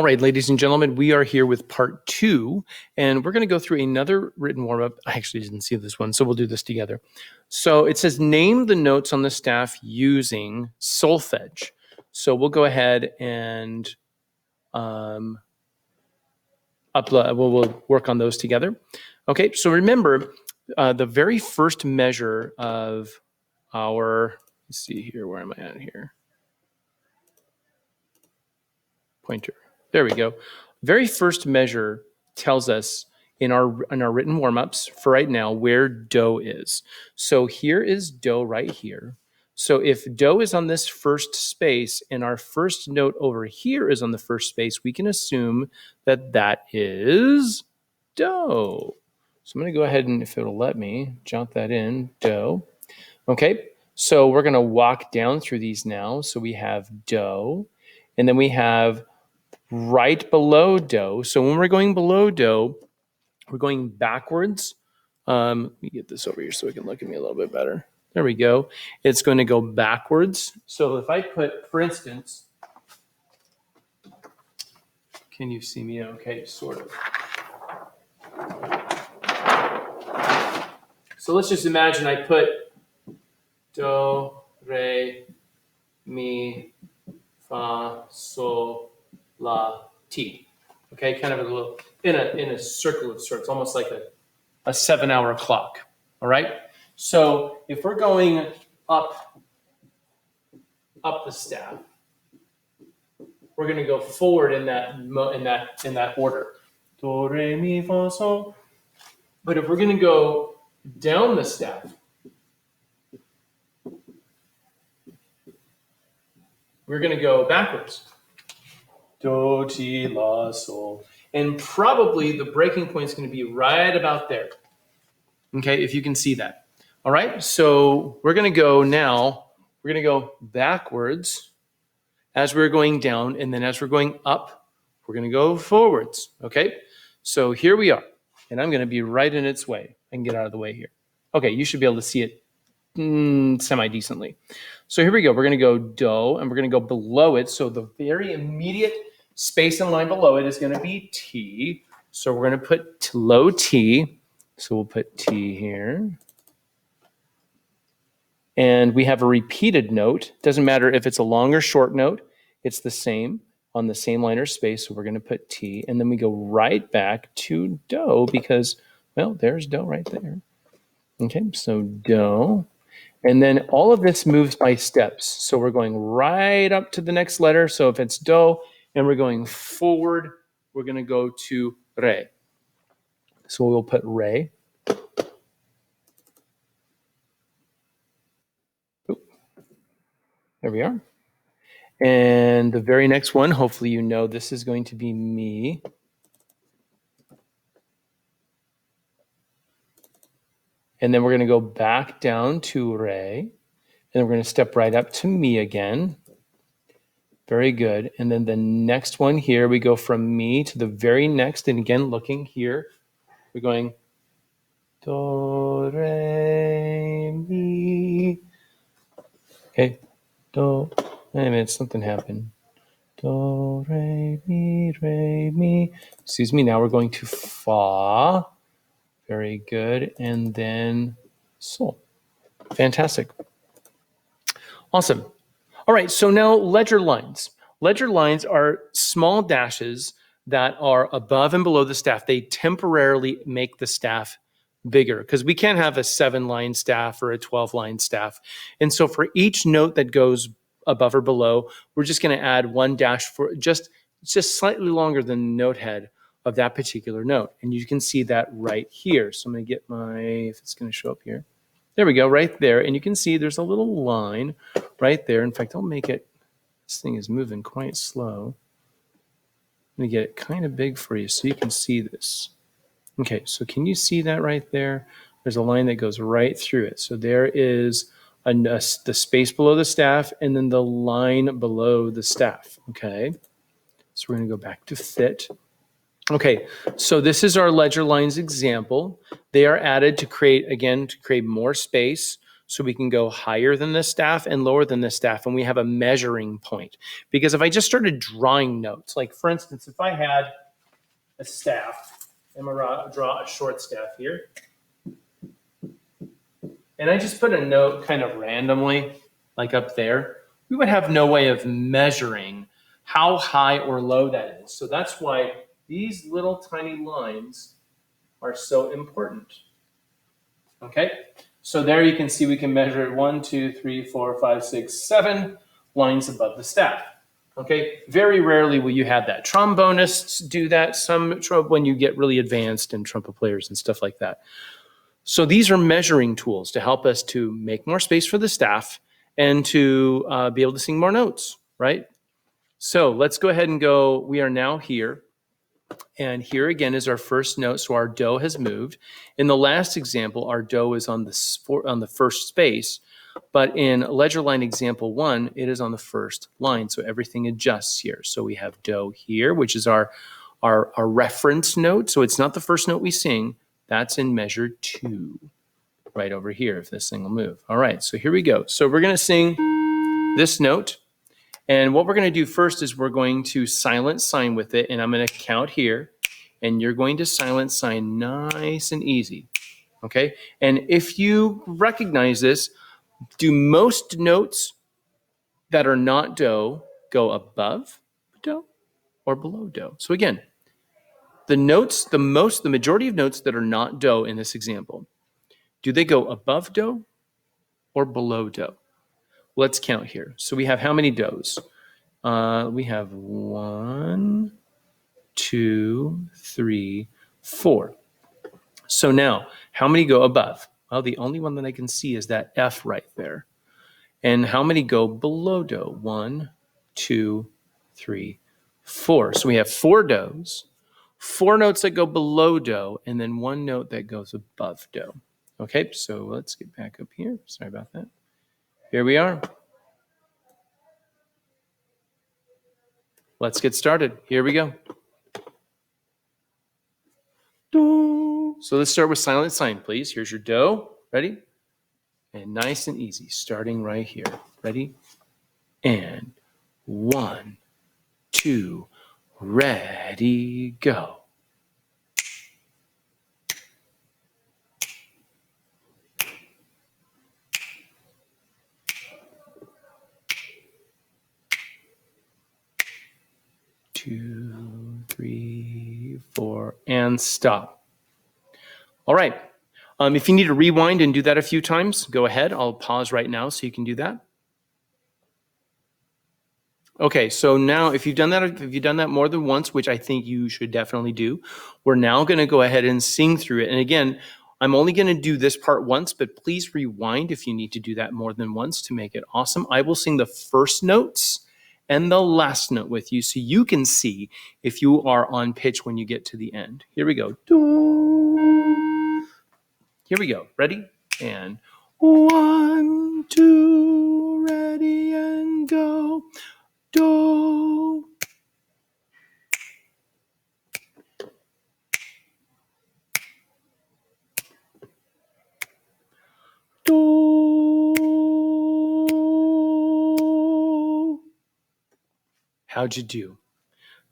All right, ladies and gentlemen, we are here with part 2, and we're going to go through another written warm-up. I actually didn't see this one, so we'll do this together. So it says, name the notes on the staff using solfege. So we'll go ahead and upload. We'll work on those together. Okay, so remember, the very first measure of our, let's see here, where am I at here? Pointer. There we go. Very first measure tells us in our written warm-ups for right now where do is. So here is do right here. So if do is on this first space and our first note over here is on the first space, we can assume that that is do. So I'm going to go ahead and, if it'll let me, jot that in, do. Okay, so we're going to walk down through these now. So we have do, and then we have right below do. So when we're going below do, we're going backwards. Let me get this over here so it can look at me a little bit better. There we go. It's going to go backwards. So if I put, for instance, can you see me? Okay, sort of. So let's just imagine I put do, re, mi, fa, sol, la, ti. Okay, kind of a little in a circle of sorts, almost like a 7-hour clock. All right. So if we're going up the staff, we're going to go forward in that order. Do, re, mi, fa, sol. But if we're going to go down the staff, we're going to go backwards. Do, ti, la, sol. And probably the breaking point is going to be right about there. Okay, if you can see that. All right, so we're going to go now, we're going to go backwards as we're going down, and then as we're going up, we're going to go forwards. Okay, so here we are, and I'm going to be right in its way. I can get out of the way here. Okay, you should be able to see it semi-decently. So here we go. We're going to go do, and we're going to go below it. So the very immediate space and line below it is going to be T. So we're going to put low T. So we'll put T here. And we have a repeated note. Doesn't matter if it's a long or short note. It's the same on the same line or space. So we're going to put T. And then we go right back to do because, well, there's do right there. Okay, so do. And then all of this moves by steps. So we're going right up to the next letter. So if it's do and we're going forward, we're going to go to re. So we'll put re. There we are. And the very next one, hopefully you know this is going to be mi. And then we're going to go back down to re. And we're going to step right up to mi again. Very good. And then the next one here, we go from mi to the very next. And again, looking here, we're going do, re, mi. Okay. Do. Wait a minute, something happened. Do, re, mi. Excuse me, now we're going to fa. Very good. And then sol. Fantastic. Awesome. All right, so now ledger lines. Ledger lines are small dashes that are above and below the staff. They temporarily make the staff bigger because we can't have a 7-line staff or a 12-line staff. And so for each note that goes above or below, we're just going to add one dash for just slightly longer than the note head of that particular note. And you can see that right here. So I'm going to get if it's going to show up here. There we go, right there. And you can see there's a little line right there. In fact, I'll make it, this thing is moving quite slow. I'm going to get it kind of big for you so you can see this. Okay, so can you see that right there? There's a line that goes right through it. So there is the space below the staff and then the line below the staff, okay? So we're going to go back to fit. Okay, so this is our ledger lines example. They are added to create more space. So we can go higher than the staff and lower than the staff, and we have a measuring point. Because if I just started drawing notes, like for instance, if I had a staff, I'm going to draw a short staff here, and I just put a note kind of randomly, like up there, we would have no way of measuring how high or low that is. So that's why these little tiny lines are so important. Okay, so there you can see we can measure it 1, 2, 3, 4, 5, 6, 7 lines above the staff. Okay, very rarely will you have that. Trombonists do that, some when you get really advanced and trumpet players and stuff like that. So these are measuring tools to help us to make more space for the staff and to be able to sing more notes, right? So let's go ahead and go. We are now here. And here again is our first note. So our do has moved. In the last example, our do is on the first space. But in ledger line example 1, it is on the first line. So everything adjusts here. So we have do here, which is our reference note. So it's not the first note we sing. That's in measure 2, right over here, if this thing will move. All right, so here we go. So we're going to sing this note. And what we're going to do first is we're going to silent sign with it. And I'm going to count here. And you're going to silent sign nice and easy. Okay? And if you recognize this, do most notes that are not do go above do or below do? So again, the majority of notes that are not do in this example, do they go above do or below do? Let's count here. So we have how many do's? We have 1, 2, 3, 4. So now, how many go above? Well, the only one that I can see is that F right there. And how many go below do? 1, 2, 3, 4. So we have 4 do's, 4 notes that go below do, and then 1 note that goes above do. Okay, so let's get back up here. Sorry about that. Here we are. Let's get started. Here we go. Do. So let's start with silent sign, please. Here's your do. Ready? And nice and easy, starting right here. Ready? And 1, 2, ready, go. Two, 3, 4, and stop. All right. If you need to rewind and do that a few times, go ahead. I'll pause right now so you can do that. Okay, so now if you've done that more than once, which I think you should definitely do, we're now going to go ahead and sing through it. And again, I'm only going to do this part once, but please rewind if you need to do that more than once to make it awesome. I will sing the first notes and the last note with you so you can see if you are on pitch when you get to the end. Here we go. Here we go. Ready? And 1, 2, ready and go. Do. Do. How'd you do?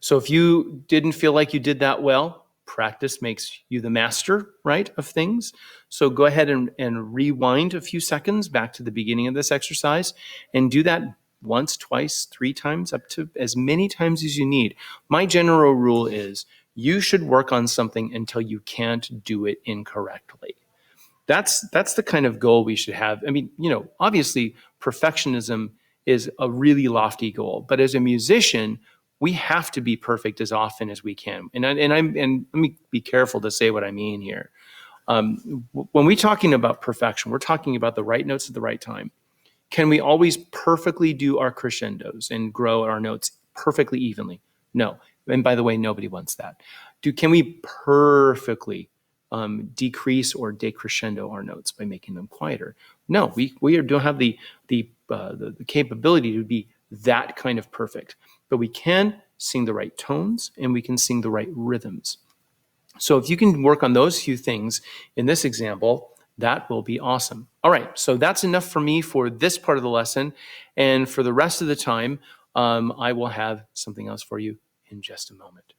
So if you didn't feel like you did that well, practice makes you the master, right, of things. So go ahead and rewind a few seconds back to the beginning of this exercise and do that once, twice, 3 times, up to as many times as you need. My general rule is you should work on something until you can't do it incorrectly. That's the kind of goal we should have. I mean, obviously perfectionism is a really lofty goal, but as a musician, we have to be perfect as often as we can. And let me be careful to say what I mean here. When we're talking about perfection, we're talking about the right notes at the right time. Can we always perfectly do our crescendos and grow our notes perfectly evenly? No. And by the way, nobody wants that. Can we perfectly decrease or decrescendo our notes by making them quieter? No, we don't have the capability to be that kind of perfect, but we can sing the right tones and we can sing the right rhythms. So if you can work on those few things in this example, That will be awesome. All right, so that's enough for me for this part of the lesson. And for the rest of the time, I will have something else for you in just a moment.